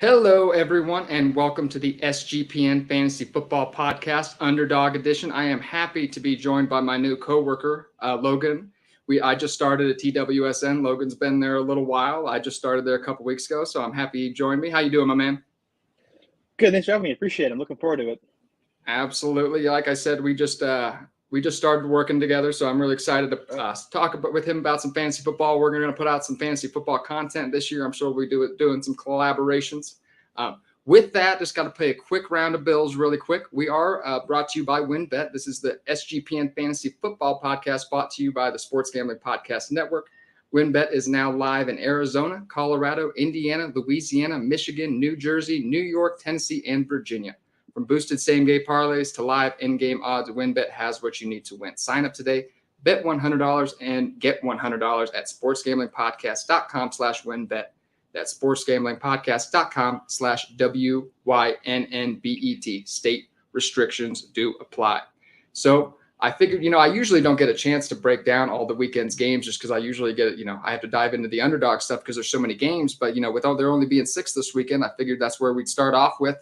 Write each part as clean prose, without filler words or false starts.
Hello, everyone, and welcome to the SGPN Fantasy Football Podcast, Underdog Edition. I am happy to be joined by my new coworker, Logan. I just started at TWSN. Logan's been there a little while. I just started there a couple weeks ago, so I'm happy you joined me. How you doing, my man? Good, thanks for having me. Appreciate it. I'm looking forward to it. Absolutely. Like I said, we just started working together, so I'm really excited to talk with him about some fantasy football. We're going to put out some fantasy football content this year. I'm sure we'll be doing some collaborations. With that, just got to play a quick round of bills really quick. We are brought to you by WinBet. This is the SGPN Fantasy Football Podcast brought to you by the Sports Gambling Podcast Network. WinBet is now live in Arizona, Colorado, Indiana, Louisiana, Michigan, New Jersey, New York, Tennessee, and Virginia. From boosted same-game parlays to live in-game odds, WinBet has what you need to win. Sign up today, bet $100, and get $100 at sportsgamblingpodcast.com/winbet. That's sportsgamblingpodcast.com/WYNNBET. State restrictions do apply. So I figured, I usually don't get a chance to break down all the weekend's games just because I usually get, I have to dive into the underdog stuff because there's so many games. But, with there only being 6 this weekend, I figured that's where we'd start off with.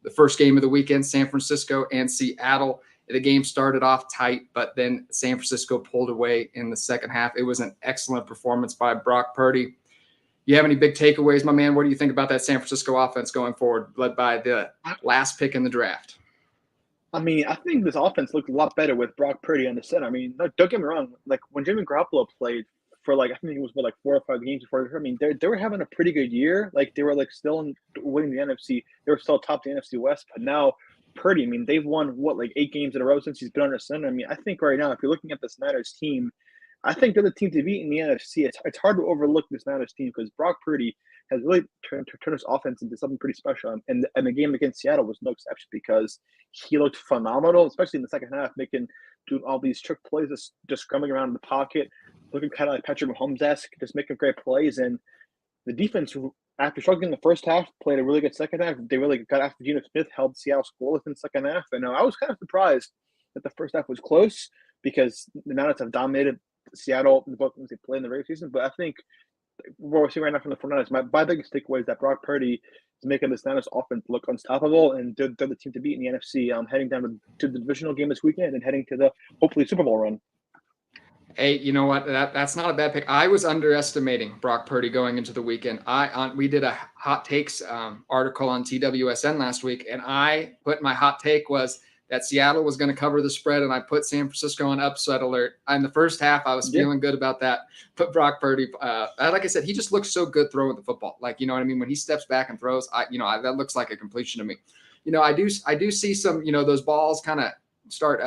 The first game of the weekend, San Francisco and Seattle. The game started off tight, but then San Francisco pulled away in the second half. It was an excellent performance by Brock Purdy. You have any big takeaways, my man? What do you think about that San Francisco offense going forward, led by the last pick in the draft? I think this offense looked a lot better with Brock Purdy on the center. Don't get me wrong. Like when Jimmy Garoppolo played for I think it was 4 or 5 games before. They were having a pretty good year. They were still winning the NFC. They were still top the NFC West. But now Purdy, they've won 8 games in a row since he's been under center. I think right now, if you're looking at the Niners team, I think they're the team to beat in the NFC. It's hard to overlook this Niners team because Brock Purdy has really turned his offense into something pretty special. And the game against Seattle was no exception because he looked phenomenal, especially in the second half, doing all these trick plays, just scrumming around in the pocket, looking kind of like Patrick Mahomes-esque, just making great plays. And the defense, after struggling in the first half, played a really good second half. They really got after Geno Smith, held Seattle scoreless in the second half. And I was kind of surprised that the first half was close because the Niners have dominated Seattle in both games they played in the regular season. But I think what we're seeing right now from the 49ers, my biggest takeaway is that Brock Purdy is making this Niners offense look unstoppable, and they're the team to beat in the NFC. Heading down to the divisional game this weekend and heading to the hopefully Super Bowl run. Hey, you know what? That's not a bad pick. I was underestimating Brock Purdy going into the weekend. We did a hot takes article on TWSN last week, and I put my hot take was that Seattle was going to cover the spread, and I put San Francisco on upset alert. In the first half, I was feeling good about that. But Brock Purdy, like I said, he just looks so good throwing the football. You know what I mean? When he steps back and throws, that looks like a completion to me. I do see some, those balls kind of start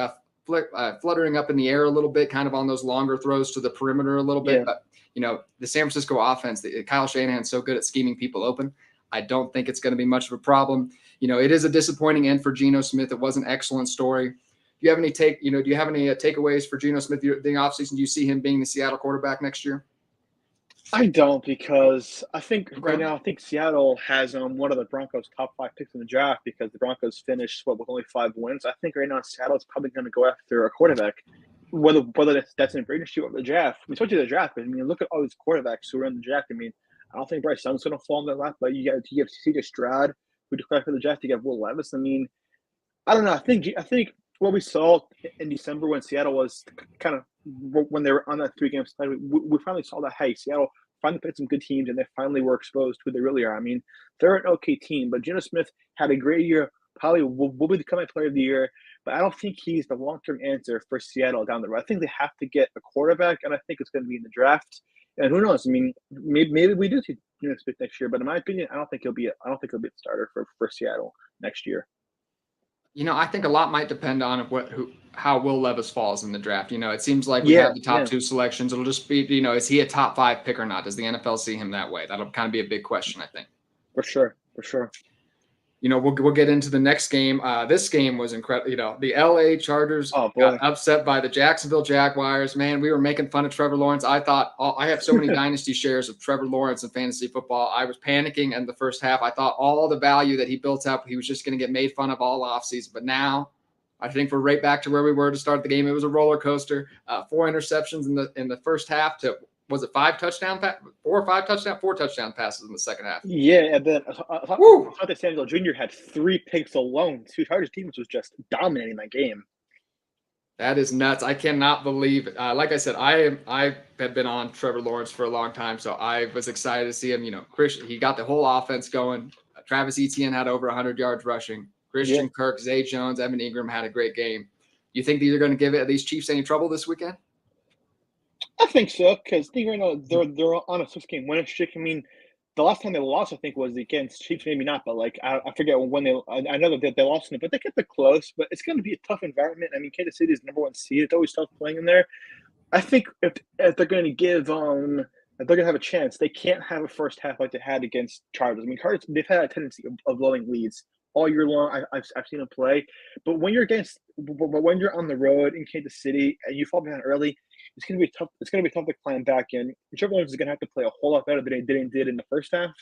fluttering up in the air a little bit, kind of on those longer throws to the perimeter a little bit. But, the San Francisco offense, Kyle Shanahan's so good at scheming people open. I don't think it's going to be much of a problem. It is a disappointing end for Geno Smith. It was an excellent story. Do you have any takeaways for Geno Smith in the offseason? Do you see him being the Seattle quarterback next year? I don't, because I think right now, Seattle has one of the Broncos' top 5 picks in the draft because the Broncos finished with only 5 wins. I think right now Seattle's probably going to go after a quarterback, whether that's in free agency or the draft. Especially the draft. But look at all these quarterbacks who are in the draft. I don't think Bryce Young's going to fall in their lap, but you have C.J. Stroud, who declared for the draft. You have Will Levis. I don't know. I think what we saw in December when Seattle was kind of when they were on that 3-game slide, we finally saw that, hey, Seattle finally played some good teams, and they finally were exposed to who they really are. They're an okay team, but Geno Smith had a great year, probably will be the comeback player of the year, but I don't think he's the long-term answer for Seattle down the road. I think they have to get a quarterback, and I think it's going to be in the draft. And who knows? Maybe we do see Geno Smith next year, but in my opinion, I don't think he'll be the starter for Seattle next year. I think a lot might depend on how Will Levis falls in the draft. It seems like we have the top 2 selections. It'll just be, is he a top 5 pick or not? Does the NFL see him that way? That'll kind of be a big question, I think. For sure. We'll get into the next game. This game was incredible. The LA Chargers got upset by the Jacksonville Jaguars. Man, we were making fun of Trevor Lawrence. I thought I have so many dynasty shares of Trevor Lawrence in fantasy football. I was panicking in the first half. I thought all the value that he built up, he was just going to get made fun of all offseason. But now I think we're right back to where we were to start the game. It was a roller coaster. 4 interceptions in the first half to was it 4 touchdown passes in the second half. Yeah, and then I thought that Samuel Jr. had 3 picks alone. Two Chargers teams was just dominating that game. That is nuts. I cannot believe it. Like I said, I have been on Trevor Lawrence for a long time, so I was excited to see him. He got the whole offense going. Travis Etienne had over 100 yards rushing. Christian Kirk, Zay Jones, Evan Ingram had a great game. You think these are going to give these Chiefs any trouble this weekend? I think so, because right now they're on a 6-game winning streak. I mean, the last time they lost, I think, was against Chiefs. Maybe not, but I forget when they. I know that they lost it, but they kept it close. But it's going to be a tough environment. I mean, Kansas City is #1 seed. It's always tough playing in there. I think if they're going to give if they're going to have a chance, they can't have a first half like they had against Chargers. I mean, Chargers, they've had a tendency of blowing leads all year long. I've seen them play, but when you're on the road in Kansas City and you fall behind early, it's going to be tough. It's going to be tough to climb back in. Trevor Lawrence is going to have to play a whole lot better than he did in the first half,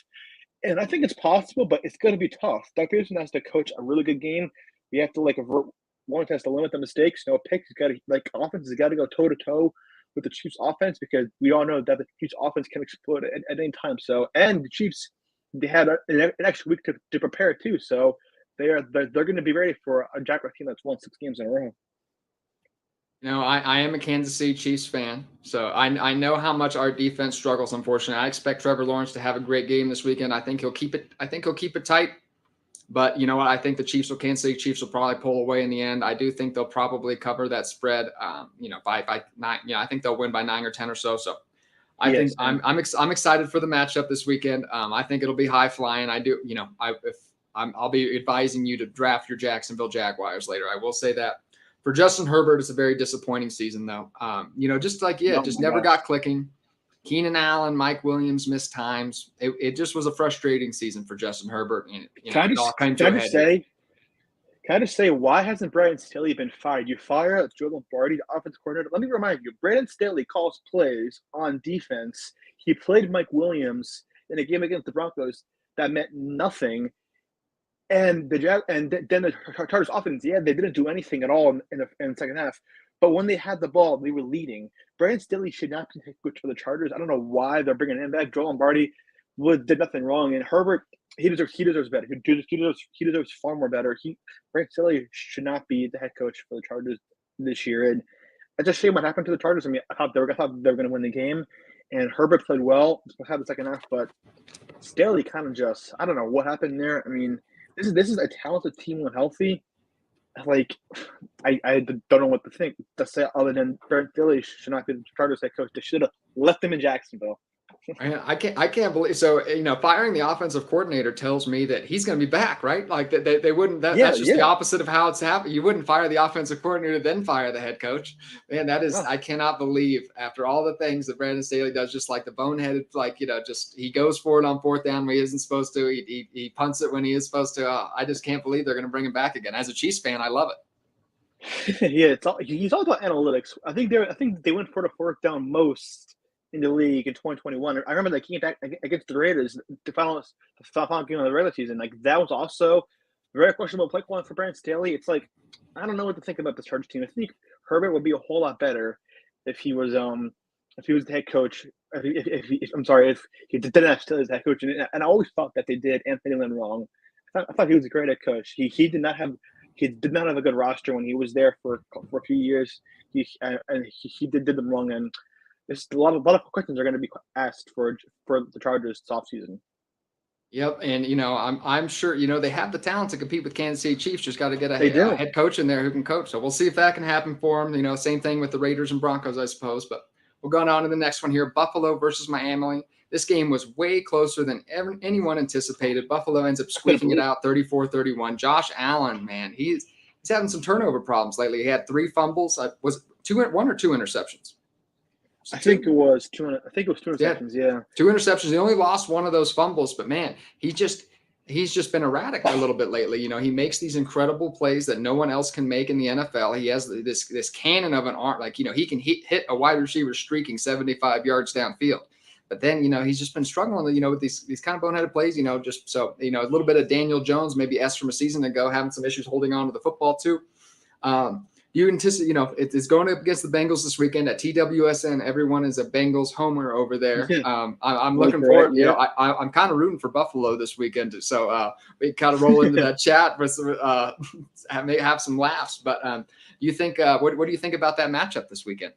and I think it's possible, but it's going to be tough. Doug Peterson has to coach a really good game. You have to Lawrence has to limit the mistakes. No picks. He's got to offense has got to go toe to toe with the Chiefs offense, because we all know that the Chiefs offense can explode at any time. So, and the Chiefs, they had an extra week to prepare too. So they're going to be ready for a Jaguar team that's won 6 games in a row. I am a Kansas City Chiefs fan, so I know how much our defense struggles. Unfortunately, I expect Trevor Lawrence to have a great game this weekend. I think he'll keep it tight. But you know what? I think the Kansas City Chiefs will probably pull away in the end. I do think they'll probably cover that spread. By 9. I think they'll win by 9 or 10 or so. So think I'm excited for the matchup this weekend. I think it'll be high flying. I do. I'll be advising you to draft your Jacksonville Jaguars later. I will say that. For Justin Herbert, it's a very disappointing season, though. Never got clicking. Keenan Allen, Mike Williams missed times. It just was a frustrating season for Justin Herbert. Can I just say, why hasn't Brandon Staley been fired? You fire Joe Lombardi, the offensive coordinator. Let me remind you, Brandon Staley calls plays on defense. He played Mike Williams in a game against the Broncos that meant nothing. And then the Chargers offense, they didn't do anything at all in the second half. But when they had the ball, they were leading. Brandon Staley should not be good for the Chargers. I don't know why they're bringing him back. Joe Lombardi did nothing wrong, and Herbert, he deserves better. He deserves far more better. Brandon Staley should not be the head coach for the Chargers this year. And it's a shame what happened to the Chargers. I mean, I thought they were going to win the game, and Herbert played well. Had the second half, but Staley kind of just, I don't know what happened there. I mean, this is a talented team when healthy. I don't know what to think to say other than Brandon Staley should not be the Chargers head coach. They should have left him in Jacksonville. I can't believe. So firing the offensive coordinator tells me that he's going to be back, right? Like they wouldn't. That's just the opposite of how it's happened. You wouldn't fire the offensive coordinator then fire the head coach. Man, that is. I cannot believe after all the things that Brandon Staley does, just like the boneheaded, just he goes for it on 4th down when he isn't supposed to. He punts it when he is supposed to. I just can't believe they're going to bring him back again. As a Chiefs fan, I love it. Yeah, he's all about analytics. I think they went for the 4th down most in the league in 2021. I remember they came back against the Raiders the final game of the regular season. That was also very questionable play calling for Brandon Staley. It's I don't know what to think about this Chargers team. I think Herbert would be a whole lot better if he was the head coach. If he didn't have Staley as head coach. And I always thought that they did Anthony Lynn wrong. I thought he was a great head coach. He did not have a good roster when he was there for a few years. He did them wrong, and there's a lot of questions are going to be asked for the Chargers this offseason. Yep, and I'm sure they have the talent to compete with Kansas City Chiefs. Just got to get a head coach in there who can coach. So we'll see if that can happen for them. Same thing with the Raiders and Broncos, I suppose. But we'll go on to the next one here: Buffalo versus Miami. This game was way closer than anyone anticipated. Buffalo ends up squeaking it out, 34-31. Josh Allen, man, he's having some turnover problems lately. He had 3 fumbles. Was it 1 or 2 interceptions? I think it was 2 interceptions. Yeah, 2 interceptions. He only lost 1 of those fumbles, but man, he's just been erratic a little bit lately. He makes these incredible plays that no one else can make in the NFL. He has this cannon of an arm, he can hit a wide receiver streaking 75 yards downfield. But then, he's just been struggling, with these kind of boneheaded plays, just so, a little bit of Daniel Jones, maybe from a season ago, having some issues holding on to the football too. Do you anticipate, it's going up against the Bengals this weekend at TWSN. Everyone is a Bengals homer over there. I'm looking forward. Yeah. I'm kind of rooting for Buffalo this weekend. So we kind of roll into that chat with have some laughs. But you think what do you think about that matchup this weekend?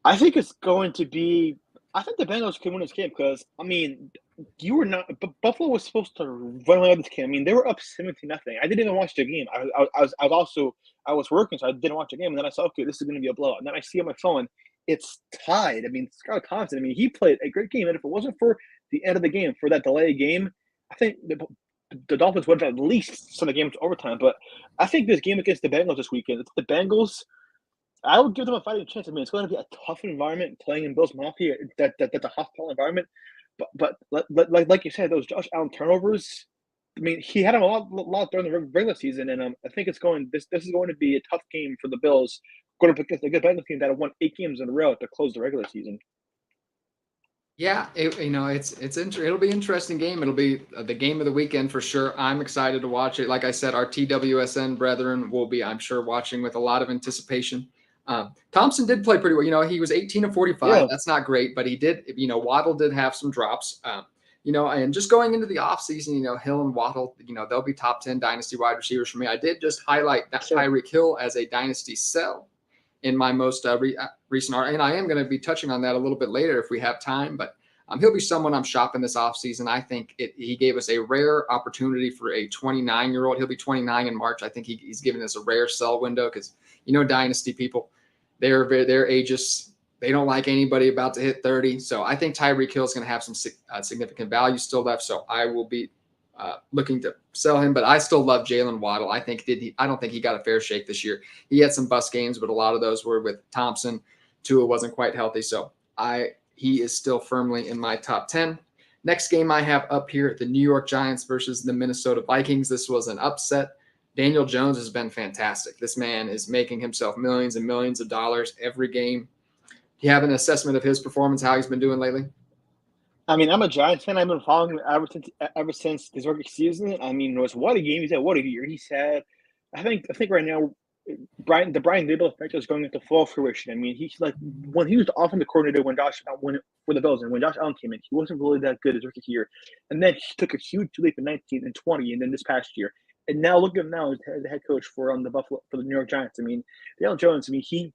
I think it's going to be. I think the Bengals can win this game because you were not. But Buffalo was supposed to run away with this game. They were up 17-0. I didn't even watch the game. I was working, so I didn't watch the game. And then I saw, okay, this is going to be a blowout. And then I see on my phone, it's tied. Scarlett Thompson. He played a great game. And if it wasn't for the end of the game, for that delay game, I think the Dolphins would have at least sent the game to overtime. But I think this game against the Bengals this weekend, it's the Bengals. I would give them a fighting chance. It's going to be a tough environment playing in Bills Mafia. That's a hostile environment. But like you said, those Josh Allen turnovers. He had them a lot during the regular season, and I think it's going. This is going to be a tough game for the Bills, going up against a good Bengals team that have won 8 games in a row to close the regular season. Yeah, it'll be an interesting game. It'll be the game of the weekend for sure. I'm excited to watch it. Like I said, our TWSN brethren will be, I'm sure, watching with a lot of anticipation. Thompson did play pretty well. He was 18 of 45. Yeah. That's not great, but he did. Waddle did have some drops. And just going into the offseason, Hill and Waddle, they'll be top 10 dynasty wide receivers for me. I did just highlight that Tyreek Hill as a dynasty sell in my most recent article, and I am going to be touching on that a little bit later if we have time. But he'll be someone I'm shopping this offseason. I think he gave us a rare opportunity for a 29-year-old. He'll be 29 in March. I think he's given us a rare sell window because dynasty people. They're ages. They don't like anybody about to hit 30. So I think Tyreek Hill is going to have some significant value still left. So I will be looking to sell him. But I still love Jalen Waddle. I don't think he got a fair shake this year. He had some bust games, but a lot of those were with Thompson. Tua wasn't quite healthy. So he is still firmly in my top 10. Next game I have up here, the New York Giants versus the Minnesota Vikings. This was an upset. Daniel Jones has been fantastic. This man is making himself millions and millions of dollars every game. Do you have an assessment of his performance, how he's been doing lately? I'm a Giants fan. I've been following him ever since this rookie season. It was what a game he had, what a year he had. I think right now, the Brian Daboll effect is going into full fruition. He's like when he was the offensive coordinator for the Bills, and when Josh Allen came in, he wasn't really that good his rookie year. And then he took a huge leap in 19 and 20, and then this past year. And now look at him now as the head coach for the New York Giants. Daniel Jones. He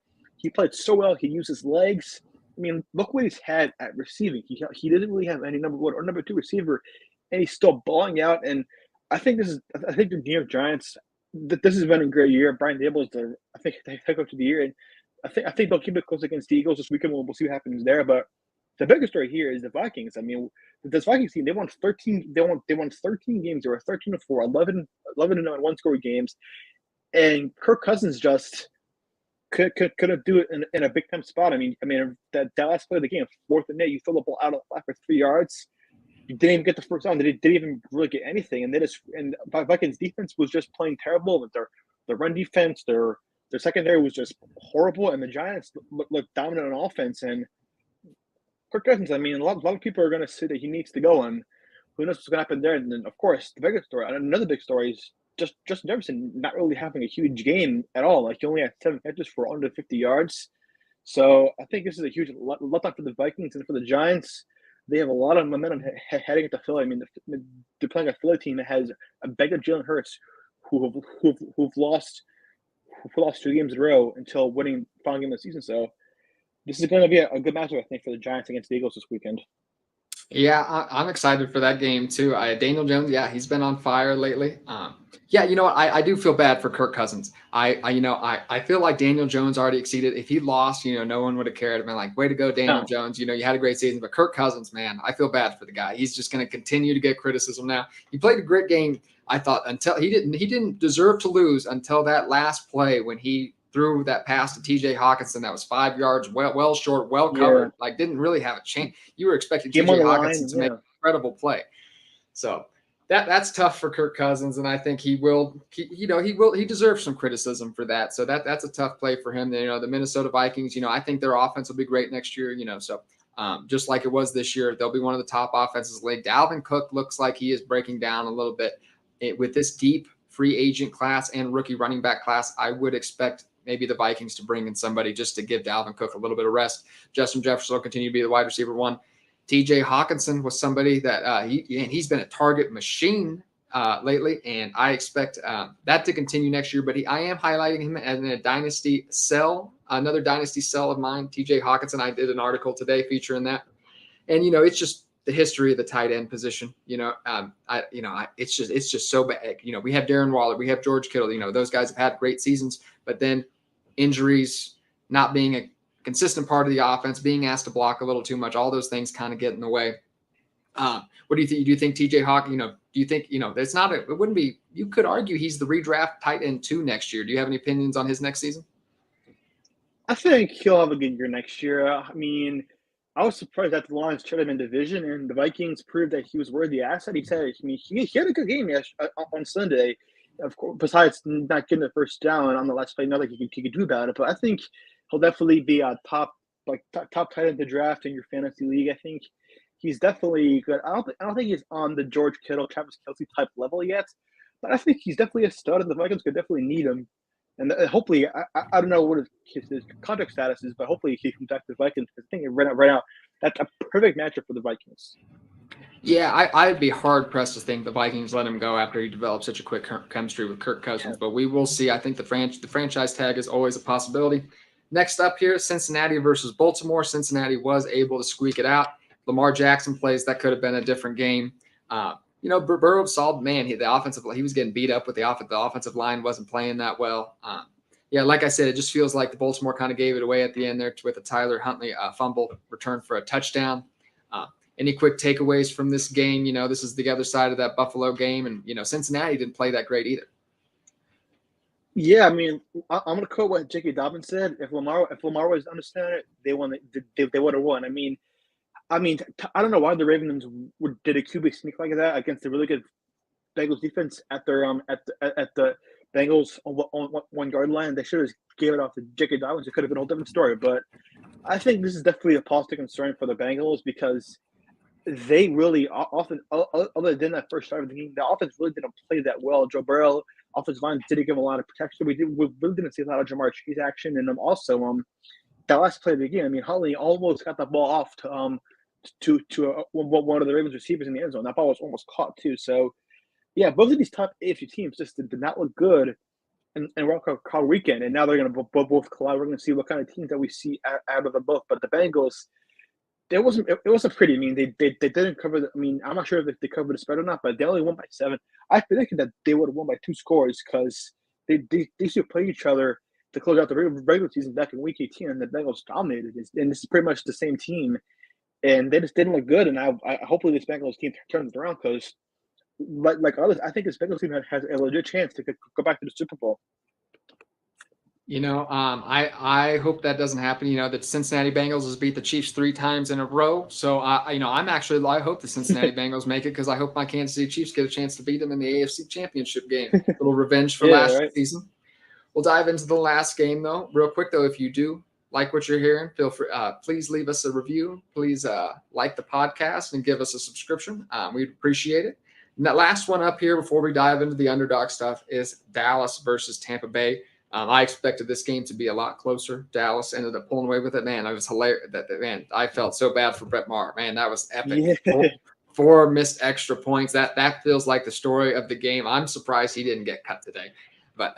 played so well. He used his legs. Look what he's had at receiving. He doesn't really have any number 1 or number 2 receiver, and he's still balling out. And I think the New York Giants. This has been a great year. Brian Daboll is the head coach of the year, and I think they'll keep it close against the Eagles this weekend. We'll see what happens there. But the biggest story here is the Vikings. This Vikings team, they won 13. They won 13 games. They were 13-4, 11-9 one-score games, and Kirk Cousins just couldn't do it in a big time spot. That last play of the game, 4th and 8, you throw the ball out of the flat for 3 yards. You didn't even get the first down. They didn't even really get anything, and Vikings defense was just playing terrible. With their run defense, their secondary was just horrible, and the Giants looked dominant on offense. And Kirk Cousins, a lot of people are going to say that he needs to go, and who knows what's going to happen there. And then, of course, the biggest story, another big story is Justin Jefferson not really having a huge game at all. He only had 7 catches for under 50 yards. So I think this is a huge letdown for the Vikings and for the Giants. They have a lot of momentum heading into Philly. They're playing a Philly team that has a bag of Jalen Hurts, who've lost 2 games in a row until winning the final game of the season. So this is going to be a good matchup, I think, for the Giants against the Eagles this weekend. Yeah, I'm excited for that game too. Daniel Jones, he's been on fire lately. You know what? I do feel bad for Kirk Cousins. I feel like Daniel Jones already exceeded. If he lost, no one would have cared. I've been like, way to go, Daniel Jones. You had a great season. But Kirk Cousins, man, I feel bad for the guy. He's just going to continue to get criticism now. He played a great game, I thought, until he didn't deserve to lose until that last play when he threw that pass to TJ Hawkinson that was 5 yards, well short, well covered. Didn't really have a chance. You were expecting TJ Hawkinson to make an incredible play. So that's tough for Kirk Cousins, and I think he deserves some criticism for that. So that's a tough play for him. The Minnesota Vikings, I think their offense will be great next year. So just like it was this year, they'll be one of the top offenses in the league. Dalvin Cook looks like he is breaking down a little bit with this deep free agent class and rookie running back class. I would expect maybe the Vikings to bring in somebody just to give Dalvin Cook a little bit of rest. Justin Jefferson will continue to be the wide receiver one. TJ Hawkinson was somebody that he's been a target machine lately, and I expect that to continue next year. But I am highlighting him as in a dynasty sell, another dynasty sell of mine, TJ Hawkinson. I did an article today featuring that, and it's just the history of the tight end position. It's just so bad. We have Darren Waller, we have George Kittle. Those guys have had great seasons, but then injuries, not being a consistent part of the offense, being asked to block a little too much, all those things kind of get in the way. What do you think? Do you think TJ Hawk, do you think, it's not, it wouldn't be, you could argue he's the redraft tight end 2 next year. Do you have any opinions on his next season? I think he'll have a good year next year. I mean, I was surprised that the Lions traded him in division, and the Vikings proved that he was worthy asset. He had a good game on Sunday, of course, besides not getting the first down on the last play. Nothing he could do about it. But I think he'll definitely be a top tight end to draft in your fantasy league. I think he's definitely good. I don't think he's on the George Kittle, Travis Kelce type level yet, but I think he's definitely a stud, and the Vikings could definitely need him. And hopefully, I don't know what his contract status is, but hopefully he comes back to the Vikings. Because I think right now, that's a perfect matchup for the Vikings. Yeah, I'd be hard pressed to think the Vikings let him go after he developed such a quick chemistry with Kirk Cousins. But we will see. I think the franchise tag is always a possibility. Next up here, Cincinnati versus Baltimore. Cincinnati was able to squeak it out. Lamar Jackson plays. That could have been a different game. Burrow solid, man. He was getting beat up with the offensive line wasn't playing that well. Like I said, it just feels like the Baltimore kind of gave it away at the end there with a Tyler Huntley fumble return for a touchdown. Any quick takeaways from this game? This is the other side of that Buffalo game, and Cincinnati didn't play that great either. Yeah, I mean, I'm going to quote what J.K. Dobbins said. If Lamar was understanding it, they would have won. I mean, I don't know why the Ravens did a QB sneak like that against a really good Bengals defense at their at the Bengals on 1 yard line. They should have gave it off to J.K. Dobbins. It could have been a whole different story. But I think this is definitely a positive concern for the Bengals because they really often, other than that first start of the game, the offense really didn't play that well. Joe Burrow, offensive line didn't give him a lot of protection. We really didn't see a lot of Jamar Chase action, and also that last play of the game. I mean, Huntley almost got the ball off to one of the Ravens receivers in the end zone. That ball was almost caught too. So, yeah, both of these top AFC teams just did not look good in Wild Card weekend, and now they're going to both collide. We're going to see what kind of teams that we see out of them both. But the Bengals, it wasn't pretty. I mean, they didn't cover. I'm not sure if they covered the spread or not, but they only won by 7. I predicted that they would have won by 2 scores because they should play each other to close out the regular season back in Week 18, and the Bengals dominated. And this is pretty much the same team. And they just didn't look good. And I hopefully this Bengals team turns it around because, like others, I think this Bengals team has a legit chance to go back to the Super Bowl. I hope that doesn't happen. The Cincinnati Bengals has beat the Chiefs 3 times in a row. So I hope the Cincinnati Bengals make it because I hope my Kansas City Chiefs get a chance to beat them in the AFC Championship game. A little revenge for last season. We'll dive into the last game though, real quick though. If you do like what you're hearing, feel free. Please leave us a review. Please like the podcast and give us a subscription. We'd appreciate it. And that last one up here before we dive into the underdog stuff is Dallas versus Tampa Bay. I expected this game to be a lot closer. Dallas ended up pulling away with it. Man, I was hilarious. I felt so bad for Brett Maher. Man, that was epic. Yeah. Four missed extra points. That feels like the story of the game. I'm surprised he didn't get cut today, but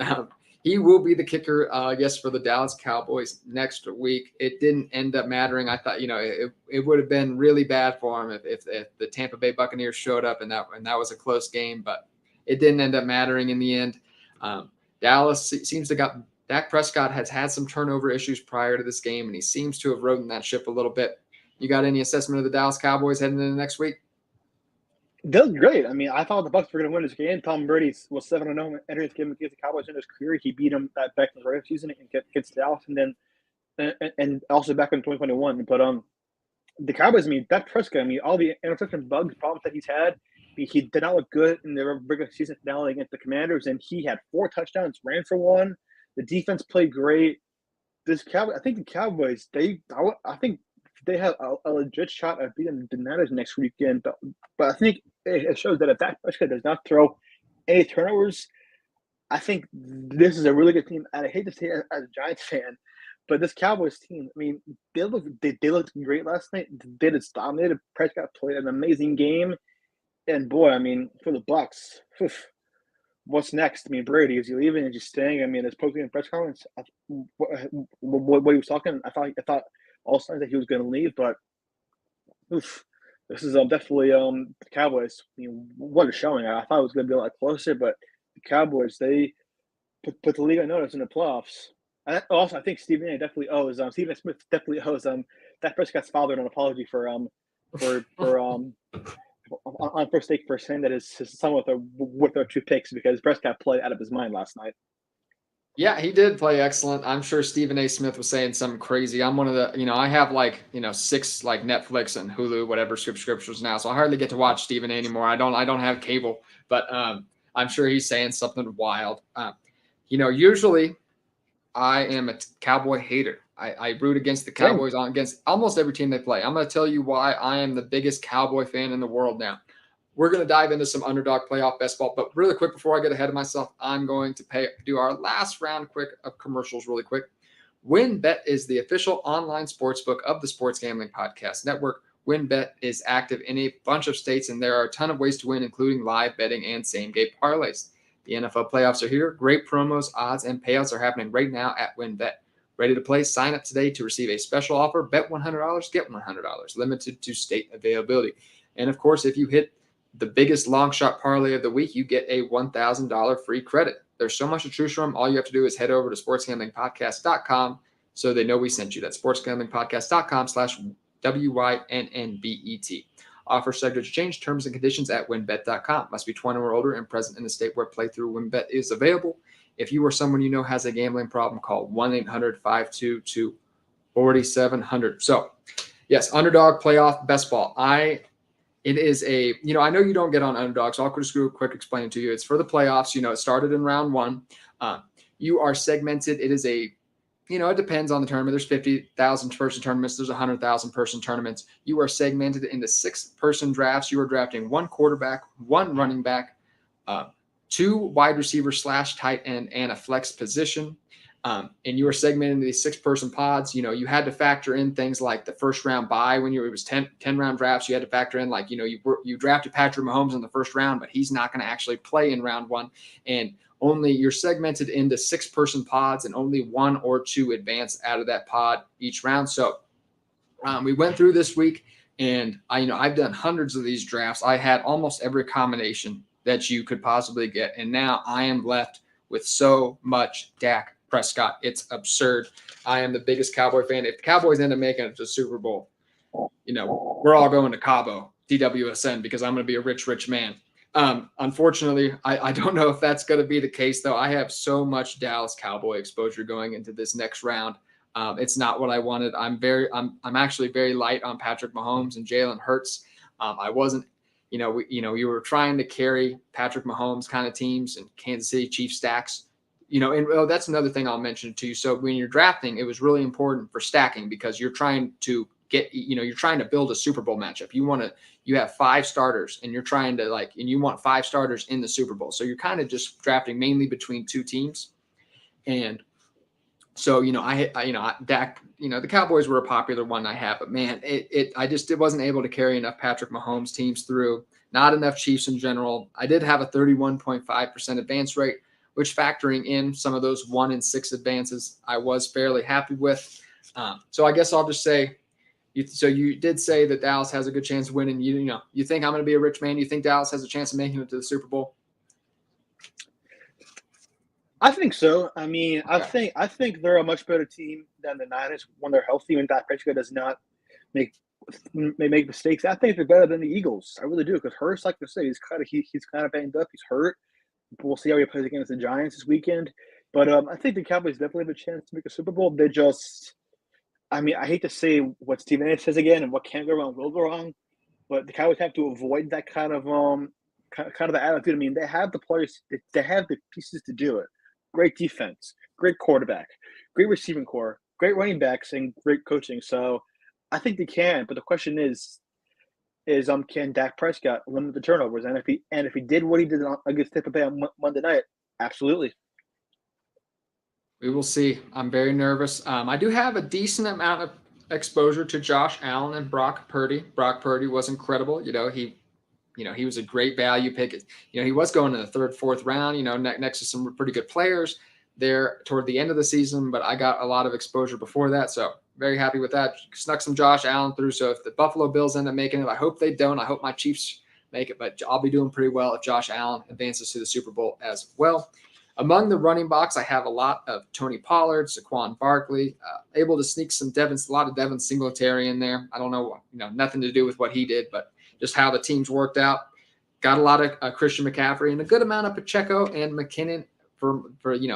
he will be the kicker, I guess, for the Dallas Cowboys next week. It didn't end up mattering. I thought, it would have been really bad for him if the Tampa Bay Buccaneers showed up and that was a close game, but it didn't end up mattering in the end. Dallas seems to got Dak Prescott has had some turnover issues prior to this game, and he seems to have rode that ship a little bit. You got any assessment of the Dallas Cowboys heading into next week? They look great. I mean, I thought the Bucs were going to win this game. Tom Brady was 7-0 entering this game against the Cowboys in his career. He beat them back in the regular season against Dallas, and also back in 2021. But the Cowboys, Dak Prescott, all the interception bugs, problems that he's had, he did not look good in the regular season finale against the Commanders, and he had 4 touchdowns, ran for 1. The defense played great. I think the Cowboys, I think they have a legit shot at beating the Niners next weekend. But I think it shows that if Dak Prescott does not throw any turnovers, I think this is a really good team, and I hate to say it as a Giants fan, but this Cowboys team, I mean, they looked great last night. They just dominated. Prescott played an amazing game, and boy, I mean, for the Bucks, what's next? I mean, Brady, is he leaving? Is he staying? I mean, his post-game press conference, what he was talking, I thought all signs that he was going to leave, but oof, this is definitely the Cowboys. I mean, what a showing! I thought it was going to be a lot closer, but the Cowboys, they put the league on notice in the playoffs. And also, I think Stephen Smith definitely owes Dak Prescott's father an apology for on first take for saying that his son with their 2 picks, because Prescott played out of his mind last night. Yeah, he did play excellent. I'm sure Stephen A. Smith was saying something crazy. I'm one of the, I have like, 6 like Netflix and Hulu, whatever subscriptions now. So I hardly get to watch Stephen A. anymore. I don't have cable, but I'm sure he's saying something wild. Usually I am a Cowboy hater. I root against the Cowboys against almost every team they play. I'm going to tell you why I am the biggest Cowboy fan in the world now. We're going to dive into some Underdog Playoff Best Ball, but really quick before I get ahead of myself, I'm going to do our last round quick of commercials really quick. WynnBET is the official online sportsbook of the Sports Gambling Podcast Network. WynnBET is active in a bunch of states, and there are a ton of ways to win, including live betting and same-game parlays. The NFL playoffs are here. Great promos, odds, and payouts are happening right now at WynnBET. Ready to play? Sign up today to receive a special offer. Bet $100, get $100, limited to state availability. And, of course, if you hit the biggest long shot parlay of the week, you get a $1,000 free credit. There's so much to choose from. All you have to do is head over to sportsgamblingpodcast.com so they know we sent you. That's sportsgamblingpodcast.com/WYNNBET. Offer subject to change, terms and conditions at wynnbet.com. Must be 21 or older and present in the state where playthrough WynnBET is available. If you or someone you know has a gambling problem, call 1-800-522-4700. So, yes, Underdog Playoff Best Ball. It is I know you don't get on Underdog, so I'll just do a quick explain it to you. It's for the playoffs. It started in round 1. You are segmented. It is it depends on the tournament. There's 50,000 person tournaments. There's 100,000 person tournaments. You are segmented into 6-person drafts. You are drafting 1 quarterback, 1 running back, 2 wide receivers / tight end, and a flex position. And you were segmented into these 6-person pods. You had to factor in things like the first round bye when it was 10 round drafts. You had to factor in like, you drafted Patrick Mahomes in the first round, but he's not going to actually play in round 1. And you're segmented into 6-person pods, and only 1 or 2 advance out of that pod each round. So we went through this week, and I've done hundreds of these drafts. I had almost every combination that you could possibly get. And now I am left with so much Dak Prescott. It's absurd. I am the biggest Cowboy fan. If the Cowboys end up making it to the Super Bowl, we're all going to Cabo, DWSN, because I'm going to be a rich, rich man. Unfortunately, I don't know if that's going to be the case, though. I have so much Dallas Cowboy exposure going into this next round. It's not what I wanted. I'm actually very light on Patrick Mahomes and Jalen Hurts. I wasn't, you were trying to carry Patrick Mahomes kind of teams and Kansas City Chiefs stacks. And that's another thing I'll mention to you. So when you're drafting, it was really important for stacking, because you're trying to you're trying to build a Super Bowl matchup. You have 5 starters, and you're trying to and you want 5 starters in the Super Bowl. So you're kind of just drafting mainly between 2 teams. And so, Dak, the Cowboys were a popular one I have, but man, I just wasn't able to carry enough Patrick Mahomes teams through, not enough Chiefs in general. I did have a 31.5% advance rate, which, factoring in some of those 1 and 6 advances, I was fairly happy with. So I guess I'll just say, so you did say that Dallas has a good chance of winning. You think I'm going to be a rich man? You think Dallas has a chance of making it to the Super Bowl? I think so. I mean, okay. I think they're a much better team than the Niners when they're healthy, when Dak Prescott does not make mistakes. I think they're better than the Eagles. I really do, because Hurts, like I say, he's kind of banged up. He's hurt. We'll see how he plays against the Giants this weekend. But I think the Cowboys definitely have a chance to make a Super Bowl. They just, I mean, I hate to say what Stephen A. says again, and what can go wrong will go wrong, but the Cowboys have to avoid that kind of the attitude. I mean, they have the players, they have the pieces to do it. Great defense, great quarterback, great receiving core, great running backs, and great coaching. So I think they can. But the question is can Dak Prescott limit the turnovers? And if he did what he did against Tampa Bay on Monday night, Absolutely. We will see. I'm very nervous. I do have a decent amount of exposure to Josh Allen and Brock Purdy. Brock Purdy was incredible. He was a great value pick. He was going in the third, fourth round, next to some pretty good players there toward the end of the season, but I got a lot of exposure before that. So very happy with that. Snuck some Josh Allen through. So if the Buffalo Bills end up making it, I hope they don't. I hope my Chiefs make it, but I'll be doing pretty well if Josh Allen advances to the Super Bowl as well. Among the running backs, I have a lot of Tony Pollard, Saquon Barkley, able to sneak a lot of Devin Singletary in there. I don't know, nothing to do with what he did, but just how the teams worked out. Got a lot of Christian McCaffrey and a good amount of Pacheco and McKinnon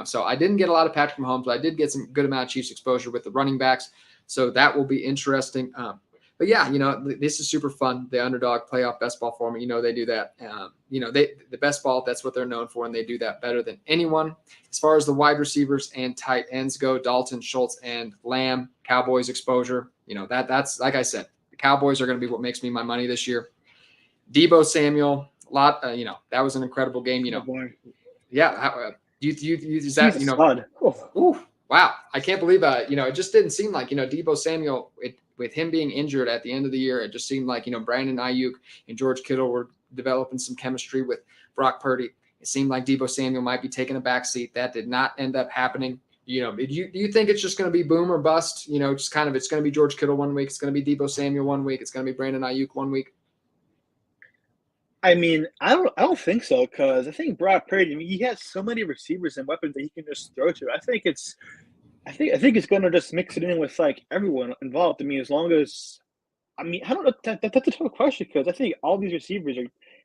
so I didn't get a lot of Patrick Mahomes, but I did get some good amount of Chiefs exposure with the running backs. So that will be interesting. But yeah, this is super fun. The Underdog Playoff Best Ball format, they do that. The best ball, that's what they're known for, and they do that better than anyone. As far as the wide receivers and tight ends go, Dalton, Schultz, and Lamb, Cowboys exposure, that's like I said, the Cowboys are going to be what makes me my money this year. Deebo Samuel, a lot, that was an incredible game. Yeah. Is that, ooh, wow. I can't believe it just didn't seem like, Deebo Samuel, with him being injured at the end of the year, it just seemed like, Brandon Ayuk and George Kittle were developing some chemistry with Brock Purdy. It seemed like Deebo Samuel might be taking a back seat. That did not end up happening. Do you think it's just going to be boom or bust? Just kind of, it's going to be George Kittle one week. It's going to be Deebo Samuel one week. It's going to be Brandon Ayuk one week. I mean, I don't think so, because I think Brock Purdy, he has so many receivers and weapons that he can just throw to. I think it's going to just mix it in with like everyone involved. I mean, as long as I don't know. That's a tough question, because I think all these receivers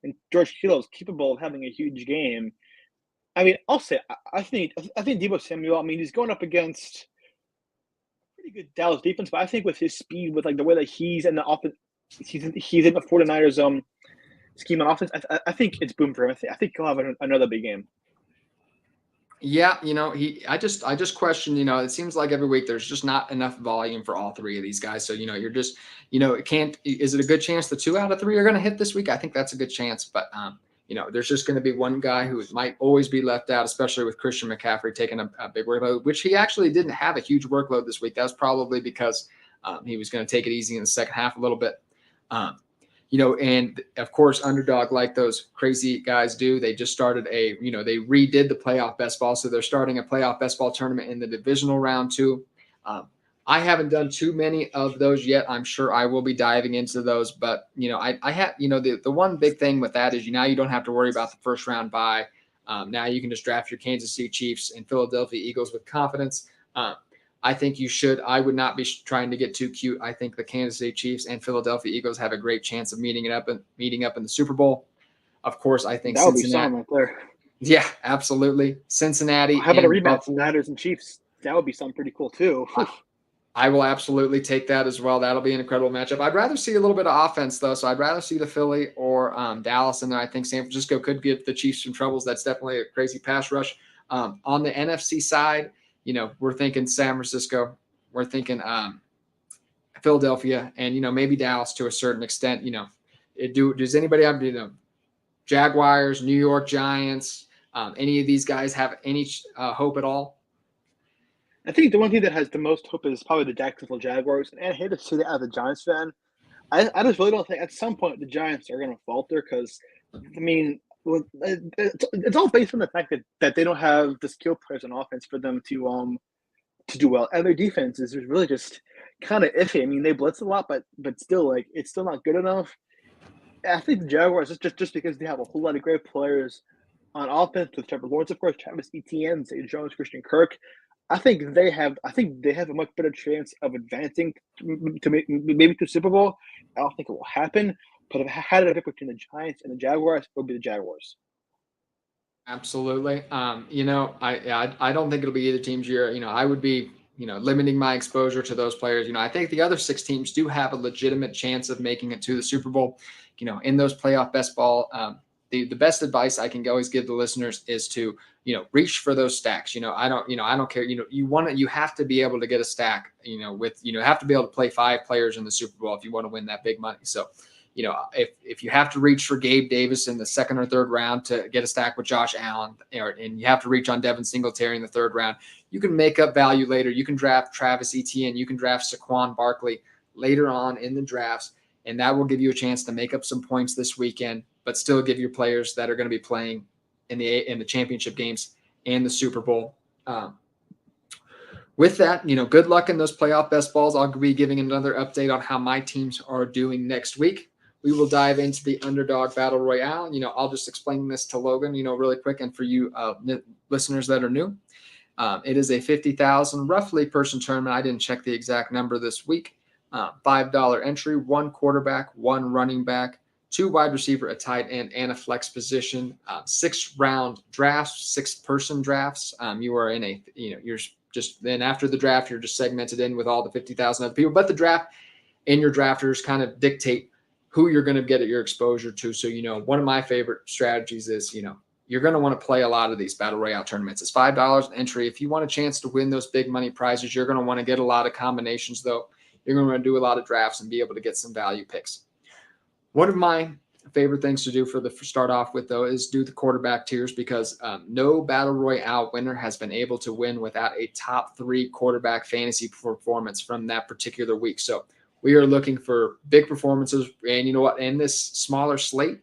and George Kittle is capable of having a huge game. I mean, I'll say I think Deebo Samuel. I mean, he's going up against pretty good Dallas defense, but I think with his speed, with like the way that he's in the offense, he's in the 49ers scheme on offense, I think it's boom for him. I think he'll have another big game. Yeah, I just question, it seems like every week there's just not enough volume for all three of these guys. So, you're just, is it a good chance the 2 out of 3 are going to hit this week? I think that's a good chance, but, there's just going to be one guy who might always be left out, especially with Christian McCaffrey taking a big workload, which he actually didn't have a huge workload this week. That was probably because he was going to take it easy in the second half a little bit. And of course, Underdog, like those crazy guys do, they just started they redid the playoff best ball. So they're starting a playoff best ball tournament in the divisional round too. I haven't done too many of those yet. I'm sure I will be diving into those, but I have, the one big thing with that is now you don't have to worry about the first round bye. Now you can just draft your Kansas City Chiefs and Philadelphia Eagles with confidence. I think you should. I would not be trying to get too cute. I think the Kansas City Chiefs and Philadelphia Eagles have a great chance of meeting up in the Super Bowl. Of course, I think that would be something right there. Yeah, absolutely. Cincinnati. How about a rematch, Niners and Chiefs? That would be something pretty cool too. I will absolutely take that as well. That'll be an incredible matchup. I'd rather see a little bit of offense though, so I'd rather see the Philly or Dallas, and then I think San Francisco could give the Chiefs some troubles. That's definitely a crazy pass rush. On the NFC side, we're thinking San Francisco, we're thinking Philadelphia, and maybe Dallas to a certain extent. Does anybody have Jaguars, New York Giants? Any of these guys have any hope at all? I think the one team that has the most hope is probably the Jacksonville Jaguars, and I hate to say that as a Giants fan. I just really don't think at some point the Giants are going to falter, because I mean, it's all based on the fact that they don't have the skill players on offense for them to do well, and their defense is really just kind of iffy. I mean, they blitz a lot, but still, like, it's still not good enough. I think the Jaguars, just because they have a whole lot of great players on offense with Trevor Lawrence, of course, Travis Etienne, Zay Jones, Christian Kirk. I think they have a much better chance of advancing to maybe to Super Bowl. I don't think it will happen, but if I had a pick between the Giants and the Jaguars, it would be the Jaguars. Absolutely. I don't think it'll be either team's year. I would be, limiting my exposure to those players. I think the other 6 teams do have a legitimate chance of making it to the Super Bowl. In those playoff best ball, the best advice I can always give the listeners is to, reach for those stacks. I don't care. You have to be able to get a stack, have to be able to play 5 players in the Super Bowl if you want to win that big money. So, if you have to reach for Gabe Davis in the second or third round to get a stack with Josh Allen, and you have to reach on Devin Singletary in the third round, you can make up value later. You can draft Travis Etienne. You can draft Saquon Barkley later on in the drafts, and that will give you a chance to make up some points this weekend, but still give your players that are going to be playing in the championship games and the Super Bowl. With that, good luck in those playoff best balls. I'll be giving another update on how my teams are doing next week. We will dive into the Underdog Battle Royale. I'll just explain this to Logan, really quick. And for you listeners that are new, it is a 50,000 roughly person tournament. I didn't check the exact number this week. $5 entry, 1 quarterback, 1 running back, 2 wide receiver, a tight end, and a flex position. 6-round drafts, 6-person drafts. You are in you're just then after the draft, you're just segmented in with all the 50,000 other people. But the draft and your drafters kind of dictate who you're going to get at your exposure to. So, one of my favorite strategies is, you're going to want to play a lot of these battle royale tournaments. It's $5 an entry. If you want a chance to win those big money prizes, you're going to want to get a lot of combinations, though. You're going to want to do a lot of drafts and be able to get some value picks. One of my favorite things to do for start off with, though, is do the quarterback tiers, because no battle royale winner has been able to win without a top 3 quarterback fantasy performance from that particular week. So we are looking for big performances. And you know what? In this smaller slate,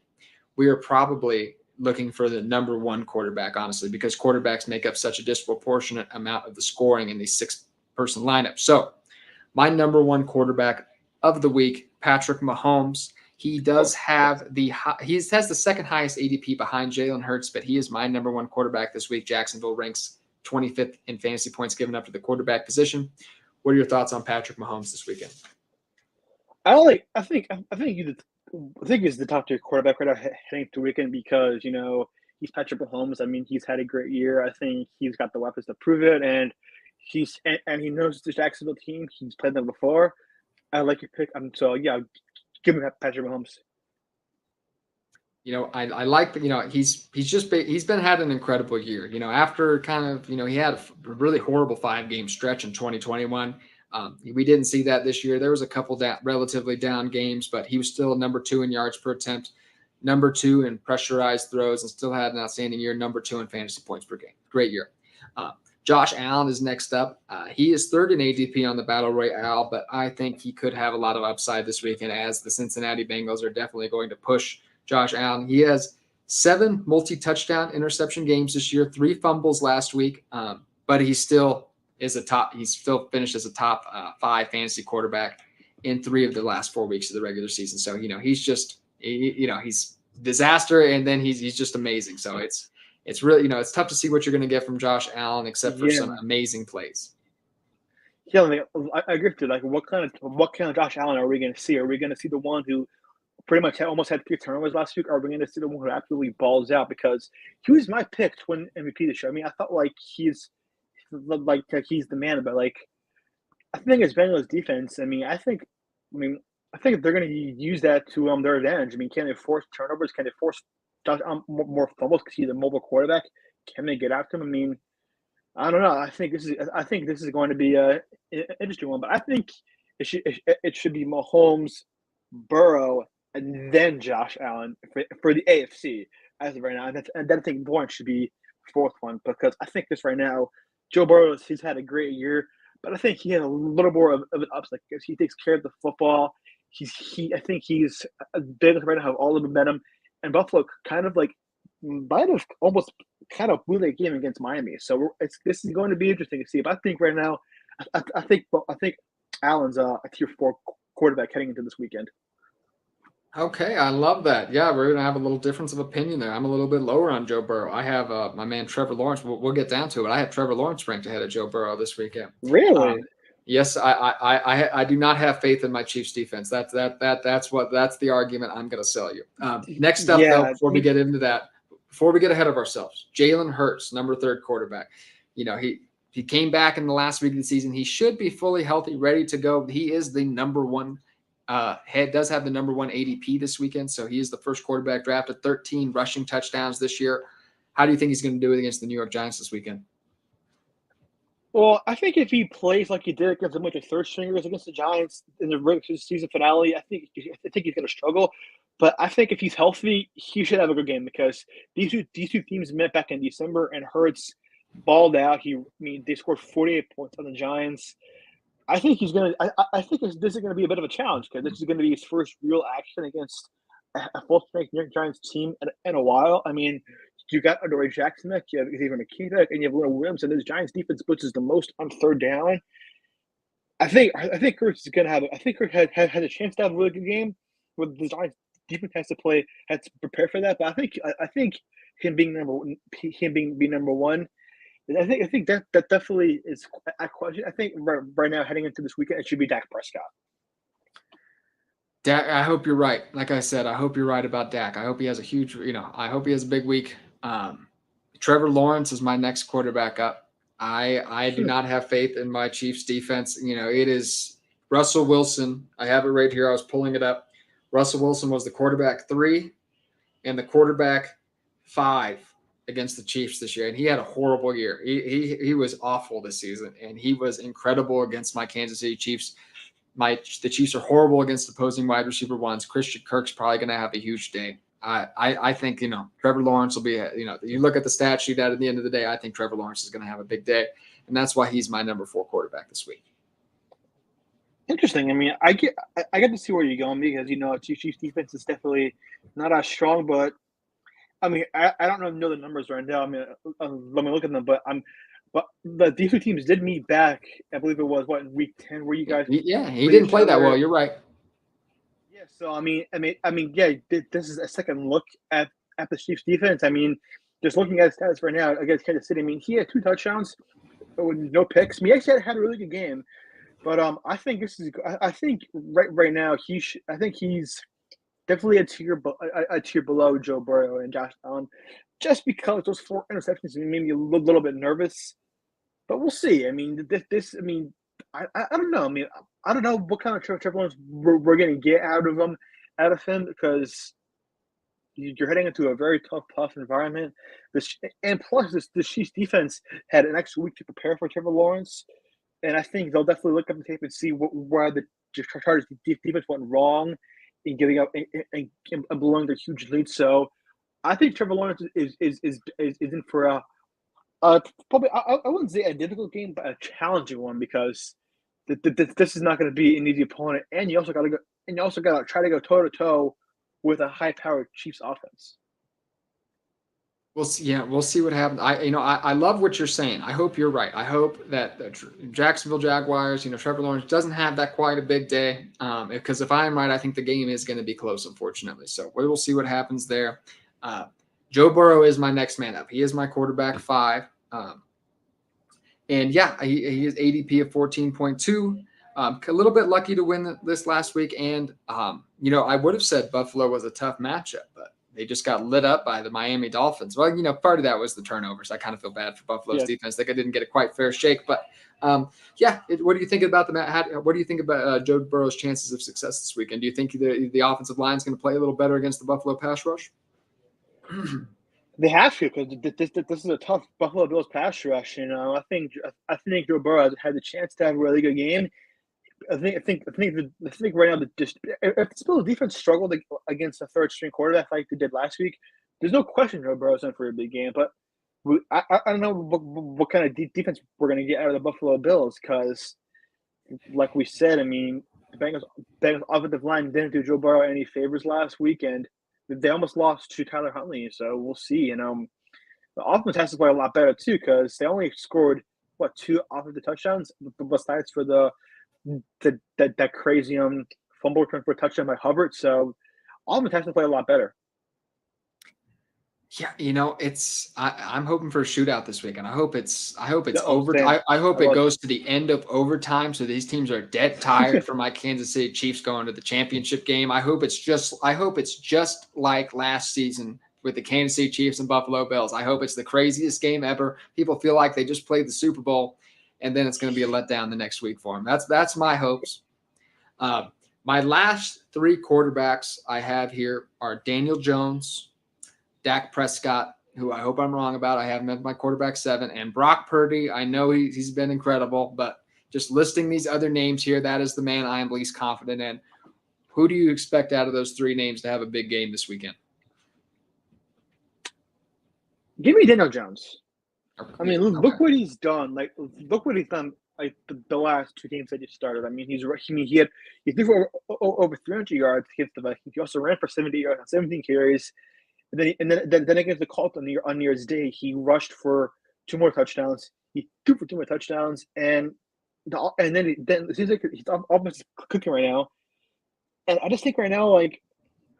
we are probably looking for the number 1 quarterback, honestly, because quarterbacks make up such a disproportionate amount of the scoring in these 6-person lineups. So my number 1 quarterback of the week, Patrick Mahomes. He has the second highest ADP behind Jalen Hurts, but he is my number 1 quarterback this week. Jacksonville ranks 25th in fantasy points given up to the quarterback position. What are your thoughts on Patrick Mahomes this weekend? I think he's the top 3 quarterback right now heading to weekend, because he's Patrick Mahomes. I mean, he's had a great year. I think he's got the weapons to prove it, and he knows the Jacksonville team. He's played them before. I like your pick. So yeah, give me Patrick Mahomes. I like, he's been had an incredible year, after kind of, he had a really horrible 5-game stretch in 2021. We didn't see that this year. There was a couple relatively down games, but he was still number 2 in yards per attempt, number 2 in pressurized throws, and still had an outstanding year, number 2 in fantasy points per game. Great year. Josh Allen is next up. He is 3rd in ADP on the Battle Royale, but I think he could have a lot of upside this weekend, as the Cincinnati Bengals are definitely going to push Josh Allen. He has 7 multi-touchdown interception games this year, 3 fumbles last week, but he still finished as a top 5 fantasy quarterback in 3 of the last 4 weeks of the regular season. So, he's disaster, and then he's just amazing. So it's really, it's tough to see what you're going to get from Josh Allen, except for some amazing plays. Yeah, I agree with you. Like, what kind of Josh Allen are we going to see? Are we going to see the one who pretty much almost had 3 turnovers last week? Or are we going to see the one who absolutely balls out? Because he was my pick to win MVP this year. I mean, I thought he's the man, but I think it's Bengals defense. I think they're going to use that to their advantage. I mean, can they force turnovers? Can they force more fumbles because he's a mobile quarterback? Can they get after him? I mean, I don't know. I think this is going to be an interesting one, but I think it should be Mahomes, Burrow, and then Josh Allen for the AFC as of right now. And then I think Lawrence should be 4th one, because I think this right now, Joe Burrow, he's had a great year, but I think he had a little more of an upside because he takes care of the football. I think he's big right now, have all the momentum, and Buffalo kind of might have almost kind of blew that game against Miami. So this is going to be interesting to see. But I think right now, I think Allen's a tier 4 quarterback heading into this weekend. Okay, I love that. Yeah, we're going to have a little difference of opinion there. I'm a little bit lower on Joe Burrow. I have my man Trevor Lawrence. We'll get down to it. I have Trevor Lawrence ranked ahead of Joe Burrow this weekend. Really? Yes, I do not have faith in my Chiefs defense. That's the argument I'm going to sell you. Next up, though, before we get into that, before we get ahead of ourselves, Jalen Hurts, number 3 quarterback. He came back in the last week of the season. He should be fully healthy, ready to go. He is the number 1. Does have the number 1 ADP this weekend, so he is the first quarterback drafted, 13 rushing touchdowns this year. How do you think he's going to do it against the New York Giants this weekend? Well, I think if he plays like he did against a bunch of third stringers against the Giants in the regular season finale, I think he's going to struggle. But I think if he's healthy, he should have a good game because these two teams met back in December and Hurts balled out. They scored 48 points on the Giants. I think he's going to. I think this is going to be a bit of a challenge because this is going to be his first real action against a full strength New York Giants team in a while. I mean, you got Adoree Jackson back, you have Xavier McKinney back, and you have Leonard Williams, and this Giants defense blitzes the most on third down. I think Kurtz is going to have. I think Kurtz had a chance to have a really good game. With the Giants defense has to prepare for that. But I think him being number one. I think that definitely is a question. I think right now heading into this weekend, it should be Dak Prescott. Dak, I hope you're right. Like I said, I hope you're right about Dak. I hope he has a huge, I hope he has a big week. Trevor Lawrence is my next quarterback up. I do not have faith in my Chiefs defense. It is Russell Wilson. I have it right here. I was pulling it up. Russell Wilson was the quarterback 3 and the quarterback 5 against the Chiefs this year, and he had a horrible year. He was awful this season, and he was incredible against my Kansas City Chiefs. The Chiefs are horrible against opposing wide receiver ones. Christian Kirk's probably going to have a huge day. I think, Trevor Lawrence will be, you look at the stat sheet at the end of the day, I think Trevor Lawrence is going to have a big day. And that's why he's my number 4 quarterback this week. Interesting. I mean, I get to see where you're going because, Chiefs defense is definitely not as strong, but I mean, I don't know the numbers right now. I mean, let me look at them, but these two teams did meet back. I believe it was in week 10 where you guys. Yeah, he didn't play that well. You're right. Yeah, so yeah, this is a second look at the Chiefs defense. I mean, just looking at his stats right now against Kansas City. I mean, he had 2 touchdowns with no picks. I mean, he actually had a really good game, but I think I think right now I think he's definitely a tier below Joe Burrow and Josh Allen, just because those 4 interceptions made me a little bit nervous. But we'll see. I mean, I don't know. I mean, I don't know what kind of Trevor Lawrence we're going to get out of him because you're heading into a very tough environment. And plus, the Chiefs defense had an extra week to prepare for Trevor Lawrence, and I think they'll definitely look up the tape and see where the Chargers defense went wrong in giving up and blowing their huge lead. So I think Trevor Lawrence is in for probably I wouldn't say a difficult game, but a challenging one because this is not going to be an easy opponent, and you also got to try to go toe to toe with a high-powered Chiefs offense. We'll see. Yeah, we'll see what happens. I love what you're saying. I hope you're right. I hope that the Jacksonville Jaguars, Trevor Lawrence doesn't have that quite a big day. Because if I'm right, I think the game is going to be close, unfortunately. So we will see what happens there. Joe Burrow is my next man up. He is my quarterback 5. And yeah, he is ADP of 14.2. A little bit lucky to win this last week. And, I would have said Buffalo was a tough matchup, but they just got lit up by the Miami Dolphins. Well, part of that was the turnovers. I kind of feel bad for Buffalo's defense. They didn't get a quite fair shake. But, what do you think about what do you think about Joe Burrow's chances of success this weekend? Do you think the offensive line is going to play a little better against the Buffalo pass rush? They have to because this is a tough Buffalo Bills pass rush. I think Joe Burrow had the chance to have a really good game. I think right now if the Bills defense struggled against a third string quarterback like they did last week, there's no question Joe Burrow's in for a big game. But I don't know what kind of defense we're going to get out of the Buffalo Bills because, like we said, I mean the Bengals offensive line didn't do Joe Burrow any favors last week, and they almost lost to Tyler Huntley. So we'll see. The offense has to play a lot better too because they only scored 2 offensive touchdowns besides for that crazy fumble return for a touchdown by Hubbard. So offense has to play a lot better. Yeah, I'm hoping for a shootout this week, and I hope it's over. I hope it goes to the end of overtime, so these teams are dead tired for my Kansas City Chiefs going to the championship game. I hope it's just like last season with the Kansas City Chiefs and Buffalo Bills. I hope it's the craziest game ever. People feel like they just played the Super Bowl, and then it's going to be a letdown the next week for them. That's my hopes. My last 3 quarterbacks I have here are Daniel Jones, Dak Prescott, who I hope I'm wrong about. I have him as my quarterback 7. And Brock Purdy, I know he's been incredible, but just listing these other names here, that is the man I am least confident in. Who do you expect out of those 3 names to have a big game this weekend? Give me Daniel Jones. I mean, Yeah, look what he's done. Like, look what he's done. Like the last 2 games that he started. I mean, he threw for over 300 yards against the Vikings. He also ran for 70 yards on 17 carries. And then against the Colts on New Year's Day, he rushed for 2 more touchdowns. He threw for 2 more touchdowns, and then it seems like he's almost cooking right now. And I just think right now, like,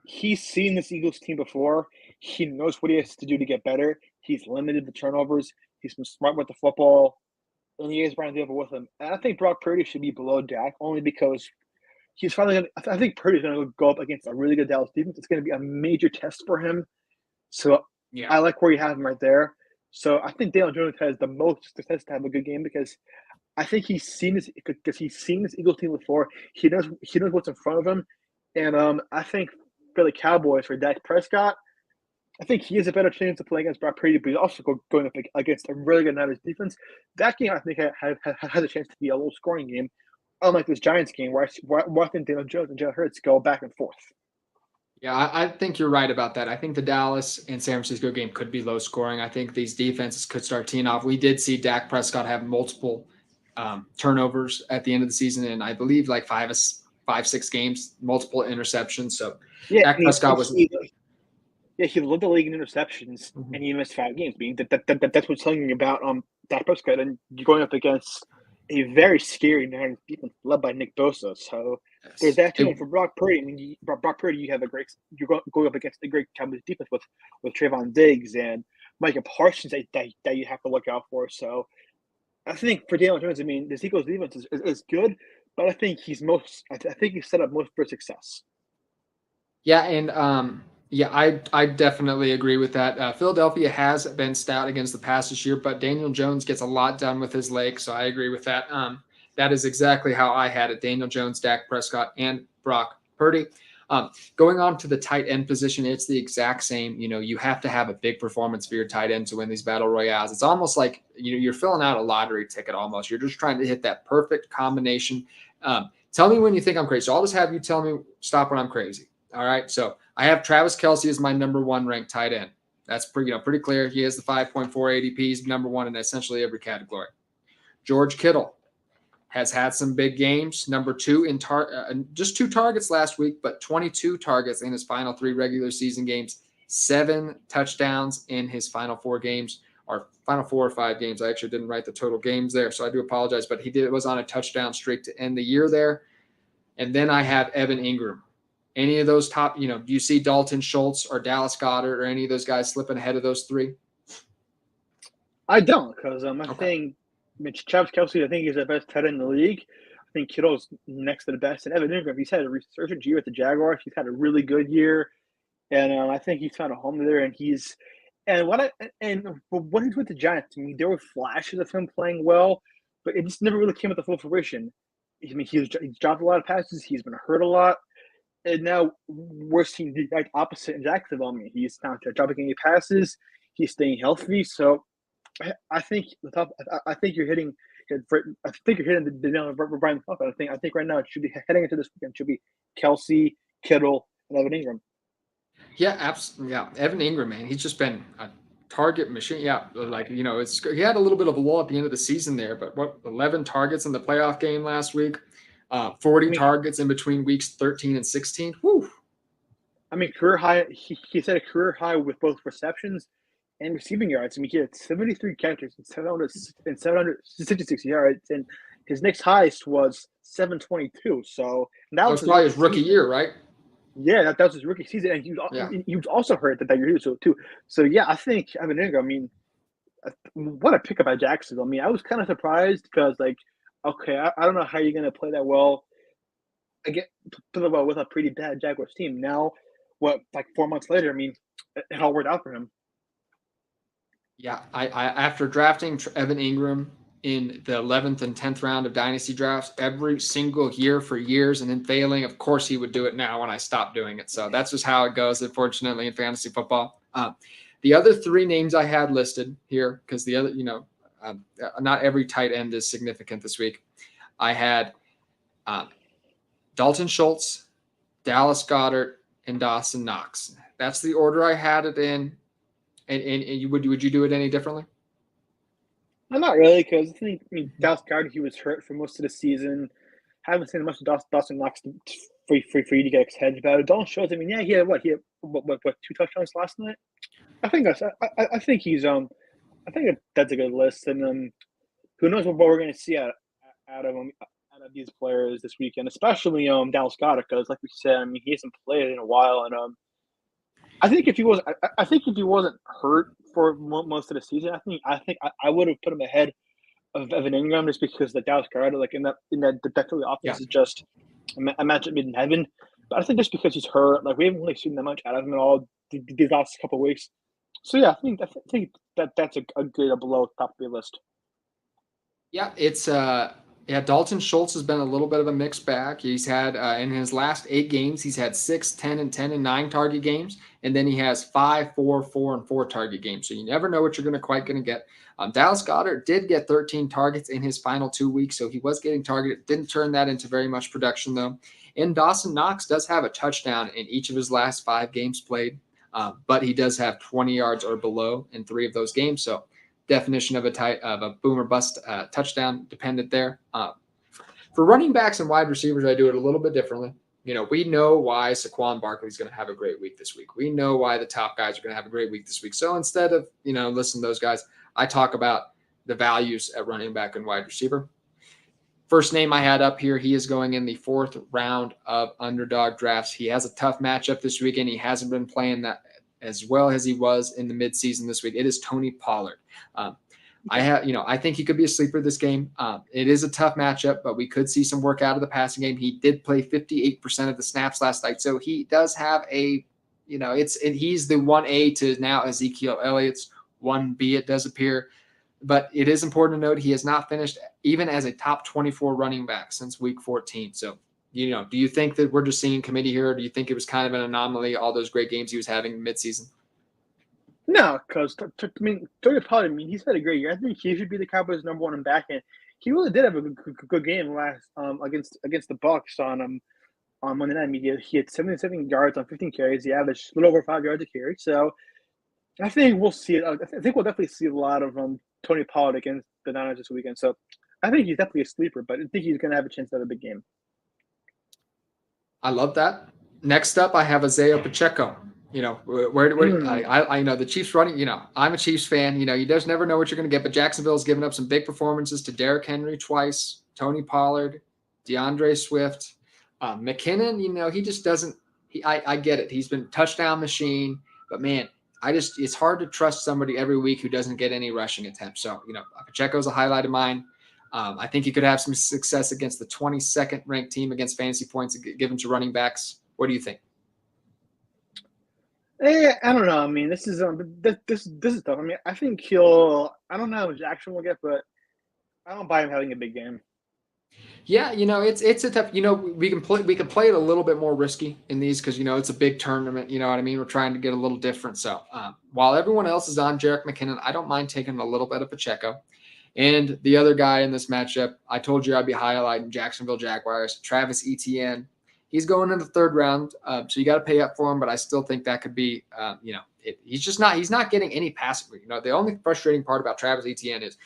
he's seen this Eagles team before. He knows what he has to do to get better. He's limited the turnovers. He's been smart with the football, and he is Brian Dable with him. And I think Brock Purdy should be below Dak only because he's probably going to – I think Purdy's going to go up against a really good Dallas defense. It's going to be a major test for him. So yeah. I like where you have him right there. So I think Daniel Jones has the most success to have a good game because I think he's seen this Eagles team before. He knows what's in front of him. And I think for the Cowboys, for Dak Prescott, I think he has a better chance to play against Brock Purdy, but he's also going up against a really good Niners defense. That game, I think, has a chance to be a low-scoring game, unlike this Giants game where I think Daniel Jones and Jalen Hurts go back and forth. Yeah, I think you're right about that. I think the Dallas and San Francisco game could be low scoring. I think these defenses could start teeing off. We did see Dak Prescott have multiple turnovers at the end of the season, and I believe like 5-6 games, multiple interceptions. So yeah, Dak Prescott was. He led the league in interceptions, and he missed 5 games. I mean, that's what's telling me about Dak Prescott, and you're going up against a very scary Niners defense led by Nick Bosa. So there's that too. And for Brock Purdy, I mean, Brock Purdy, you're going up against the great Cowboys defense with Trayvon Diggs and Micah Parsons that you have to look out for. So I think for Daniel Jones, I mean, the Eagles defense is good, but I think he's set up most for success. Yeah, and yeah, I definitely agree with that. Philadelphia has been stout against the pass this year, but Daniel Jones gets a lot done with his legs, so I agree with that. That is exactly how I had it: Daniel Jones, Dak Prescott, and Brock Purdy. Going on to the tight end position, it's the exact same. You know, you have to have a big performance for your tight end to win these battle royales. It's almost like you're filling out a lottery ticket almost. You're just trying to hit that perfect combination. Tell me when you think I'm crazy. So I'll just have you tell me, stop when I'm crazy. All right. So I have Travis Kelce as my number 1 ranked tight end. That's pretty clear. He has the 5.4 ADP. He's number 1 in essentially every category. George Kittle has had some big games. Number 2 in just 2 targets last week, but 22 targets in his final 3 regular season games, 7 touchdowns in his final 4 games, or final 4 or 5 games. I actually didn't write the total games there, so I do apologize, but it was on a touchdown streak to end the year there. And then I have Evan Ingram. Any of those top, do you see Dalton Schultz or Dallas Goedert or any of those guys slipping ahead of those 3? I don't, because I think Travis Kelce, I think he's the best tight end in the league. I think Kittle's next to the best. And Evan Ingram, he's had a resurgent year with the Jaguars. He's had a really good year. And I think he's found a home there. And when he's with the Giants, I mean, there were flashes of him playing well, but it just never really came at the full fruition. I mean, he's dropped a lot of passes. He's been hurt a lot. And now we're seeing the exact opposite in Jacksonville. I mean, he's not dropping any passes. He's staying healthy. So I think you're hitting. I think you're hitting the nail on Brian Buck. I think right now it should be heading into this weekend. It should be Kelce, Kittle, and Evan Ingram. Yeah, absolutely. Yeah, Evan Ingram, man, he's just been a target machine. Yeah, he had a little bit of a lull at the end of the season there, but 11 targets in the playoff game last week. 40 targets in between weeks 13 and 16. Whew. I mean, career high. He set a career high with both receptions and receiving yards. I mean, he had 73 catches and 766 yards, and his next highest was 722. So that was probably his rookie year, right? Yeah, that was his rookie season, and you also heard that year too. So yeah, I think Evan Ingram. I mean, what a pickup by Jacksonville. I mean, I was kind of surprised because okay, I don't know how you're going to play that well with a pretty bad Jaguars team. Now, 4 months later, I mean, it all worked out for him. Yeah, I after drafting Evan Ingram in the 11th and 10th round of dynasty drafts every single year for years and then failing, of course he would do it now when I stopped doing it. So that's just how it goes, unfortunately, in fantasy football. The other three names I had listed here, because the other, not every tight end is significant this week. I had Dalton Schultz, Dallas Goedert, and Dawson Knox. That's the order I had it in. And would you do it any differently? Not really, because I mean, Dallas Goedert, he was hurt for most of the season. Haven't seen much of Dawson Knox for you to get excited about it. Dalton Schultz, I mean, yeah, he had what 2 touchdowns last night. I think I think he's I think that's a good list, and who knows what we're going to see out of these players this weekend, especially Dallas Goedert, because like we said, I mean, he hasn't played in a while, and I think if he wasn't hurt for most of the season, I would have put him ahead of Evan Ingram, just because the Dallas Goedert, like in that Philly offense, is just a matchup made in heaven. But I think just because he's hurt, like we haven't really seen that much out of him at all these last couple of weeks. So yeah, I think that's a good below top 3 list. Yeah, it's Dalton Schultz has been a little bit of a mixed bag. He's had in his last 8 games, he's had 6, 10, and 10 and 9 target games, and then he has 5, 4, 4, and 4 target games. So you never know what you're quite going to get. Dallas Goedert did get 13 targets in his final 2 weeks, so he was getting targeted. Didn't turn that into very much production though. And Dawson Knox does have a touchdown in each of his last 5 games played, but he does have 20 yards or below in 3 of those games. So definition of a boom or bust touchdown dependent there. For running backs and wide receivers, I do it a little bit differently. We know why Saquon Barkley is going to have a great week this week. We know why the top guys are going to have a great week this week. So instead of, listen to those guys, I talk about the values at running back and wide receiver. First name I had up here, he is going in the 4th round of Underdog drafts. He has a tough matchup this weekend. He hasn't been playing that as well as he was in the midseason this week. It is Tony Pollard. I think he could be a sleeper this game. It is a tough matchup, but we could see some work out of the passing game. He did play 58% of the snaps last night, so he does have he's the 1A to now Ezekiel Elliott's 1B. It does appear, but it is important to note he has not finished even as a top 24 running back since week 14. So, do you think that we're just seeing committee here, or do you think it was kind of an anomaly, all those great games he was having midseason? No, because Tony Pollard, he's had a great year. I think he should be the Cowboys' number 1 in back end. He really did have a good game last against the Bucs on Monday night. He had 77 yards on 15 carries. He averaged a little over 5 yards a carry. So I think we'll see it. I think we'll definitely see a lot of Tony Pollard against the Niners this weekend. So I think he's definitely a sleeper, but I think he's going to have a chance to have a big game. I love that. Next up, I have Isaiah Pacheco. I know the Chiefs running, I'm a Chiefs fan, you just never know what you're going to get, but Jacksonville's given up some big performances to Derrick Henry twice, Tony Pollard, DeAndre Swift, McKinnon, he just doesn't, I get it. He's been a touchdown machine, but man, it's hard to trust somebody every week who doesn't get any rushing attempts. So, Pacheco's a highlight of mine. I think he could have some success against the 22nd ranked team against fantasy points given to running backs. What do you think? I don't know. I mean, this is tough. I mean, I think I don't know how much action we'll get, but I don't buy him having a big game. Yeah, it's a tough. We can play it a little bit more risky in these because it's a big tournament. You know what I mean? We're trying to get a little different. So while everyone else is on Jerick McKinnon, I don't mind taking a little bit of Pacheco. And the other guy in this matchup, I told you I'd be highlighting Jacksonville Jaguars, Travis Etienne. He's going in the 3rd round, so you got to pay up for him. But I still think that could be, he's not getting any passing. The only frustrating part about Travis Etienne is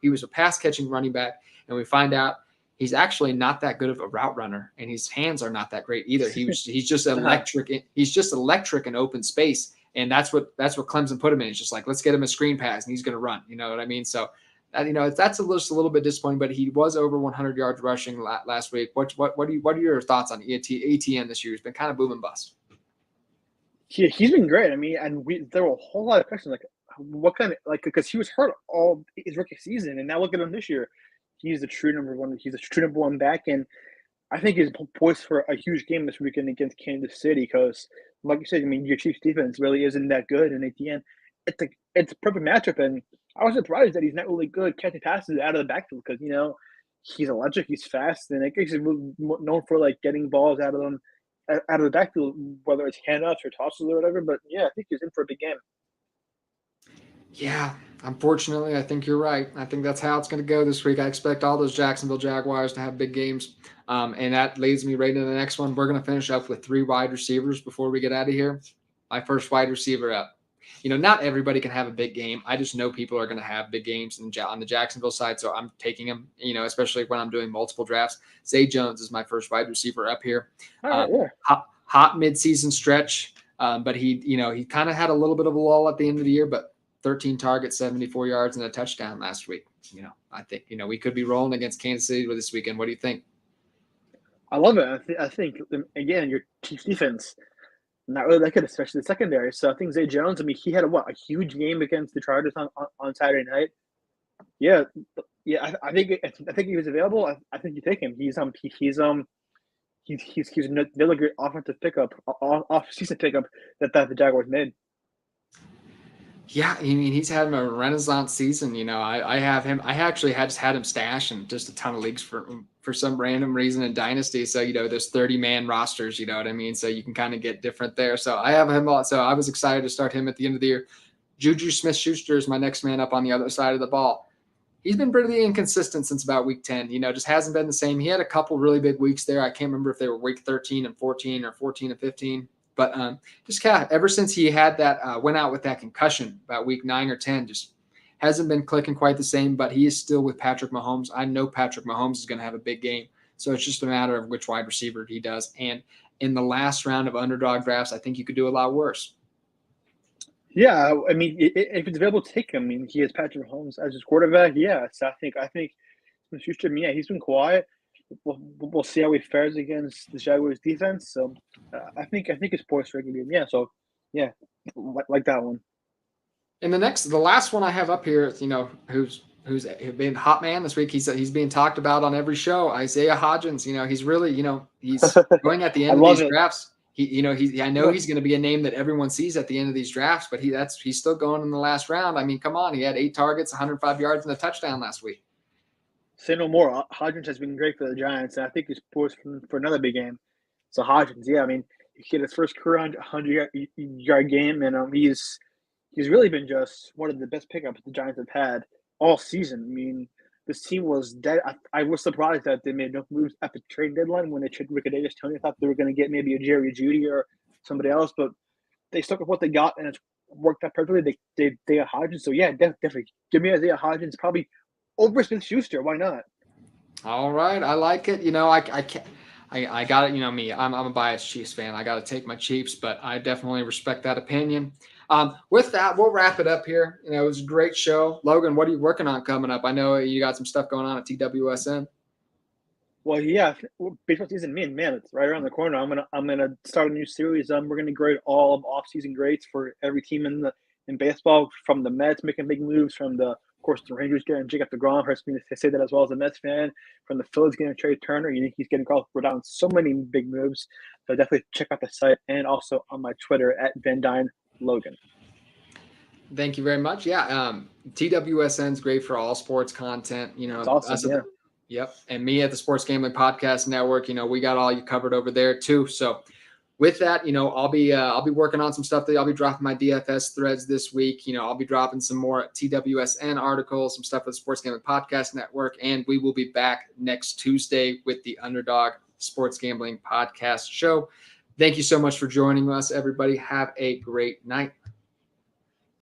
he was a pass catching running back, and we find out he's actually not that good of a route runner, and his hands are not that great either. He's just electric. He's just electric in open space, and that's what Clemson put him in. It's just like, let's get him a screen pass, and he's going to run. You know what I mean? So. That's just a little bit disappointing, but he was over 100 yards rushing last week. What are your thoughts on ETN this year? He's been kind of boom and bust. He's been great. I mean, and there were a whole lot of questions what kind of because he was hurt all his rookie season, and now look at him this year. He's the true number 1. He's a true number 1 back, and I think he's poised for a huge game this weekend against Kansas City because, like you said, I mean, your Chiefs defense really isn't that good, and ETN, it's a perfect matchup, and I was surprised that he's not really good catching passes out of the backfield because, he's electric, he's fast, and I guess he's known for, getting balls out of the backfield, whether it's handoffs or tosses or whatever. But, yeah, I think he's in for a big game. Yeah, unfortunately, I think you're right. I think that's how it's going to go this week. I expect all those Jacksonville Jaguars to have big games. And that leads me right into the next one. We're going to finish up with 3 wide receivers before we get out of here. My first wide receiver up. Not everybody can have a big game. I just know people are going to have big games on the Jacksonville side, so I'm taking him, especially when I'm doing multiple drafts. Zay Jones is my first wide receiver up here. All right, yeah. Hot midseason stretch, but he kind of had a little bit of a lull at the end of the year, but 13 targets, 74 yards, and a touchdown last week. I think, we could be rolling against Kansas City this weekend. What do you think? I love it. I think again, your Chiefs defense not really that good, especially the secondary. So I think Zay Jones. I mean, he had a huge game against the Chargers on Saturday night. Yeah, yeah. I think he was available. I think you take him. He's another great offensive pickup, off-season pickup that the Jaguars made. Yeah, I mean, he's having a renaissance season. I have him. I actually just had him stashed in just a ton of leagues for some random reason in Dynasty. So, there's 30-man rosters, you know what I mean? So you can kind of get different there. So I have him. So I was excited to start him at the end of the year. Juju Smith-Schuster is my next man up on the other side of the ball. He's been pretty inconsistent since about week 10. Just hasn't been the same. He had a couple really big weeks there. I can't remember if they were week 13 and 14 or 14 and 15. But just kind of ever since he had that went out with that concussion about week 9 or 10, just hasn't been clicking quite the same. But he is still with Patrick Mahomes. I know Patrick Mahomes is going to have a big game. So it's just a matter of which wide receiver he does. And in the last round of underdog drafts, I think you could do a lot worse. Yeah, I mean, if it's available, take him. I mean, he has Patrick Mahomes as his quarterback. Yeah, so I think Schuster. Yeah, he's been quiet. We'll see how he fares against the Jaguars defense. So I think it's poised for a good game. Yeah, so yeah, like that one. And the last one I have up here, who's been hot man this week. He's being talked about on every show. Isaiah Hodgins. He's really, he's going at the end of these drafts. I know he's going to be a name that everyone sees at the end of these drafts, but he's still going in the last round. I mean, come on, he had 8 targets, 105 yards, and a touchdown last week. Say no more. Hodgins has been great for the Giants, and I think he's poised for another big game. So Hodgins, yeah, I mean, he had his first career 100-yard game, and he's really been just one of the best pickups the Giants have had all season. I mean, this team was dead. I was surprised that they made no moves at the trade deadline when they traded Rickadarius Toney. I thought they were going to get maybe a Jerry Jeudy or somebody else, but they stuck with what they got, and it's worked out perfectly. They got Hodgins, so yeah, definitely give me Isaiah Hodgins probably over Smith-Schuster. Why not? All right, I like it. I can't. I got it. Me. I'm a biased Chiefs fan. I got to take my Chiefs, but I definitely respect that opinion. With that, we'll wrap it up here. It was a great show. Logan, what are you working on coming up? I know you got some stuff going on at TWSN. Well, yeah, baseball season, man, it's right around the corner. I'm gonna start a new series. We're gonna grade all of off-season grades for every team in baseball, from the Mets making big moves, from of course, the Rangers getting Jacob deGrom. Hurts me to say that as well as a Mets fan. From the Phillies getting Trey Turner, he's getting called for down so many big moves. So definitely check out the site and also on my Twitter at Van Dyne Logan. Thank you very much. Yeah, TWSN is great for all sports content. It's awesome. Yeah. Yep. And me at the Sports Gambling Podcast Network, we got all you covered over there too. So with that, I'll be working on some stuff that I'll be dropping my DFS threads this week. I'll be dropping some more TWSN articles, some stuff for the Sports Gambling Podcast Network, and we will be back next Tuesday with the Underdog Sports Gambling Podcast show. Thank you so much for joining us, everybody. Have a great night.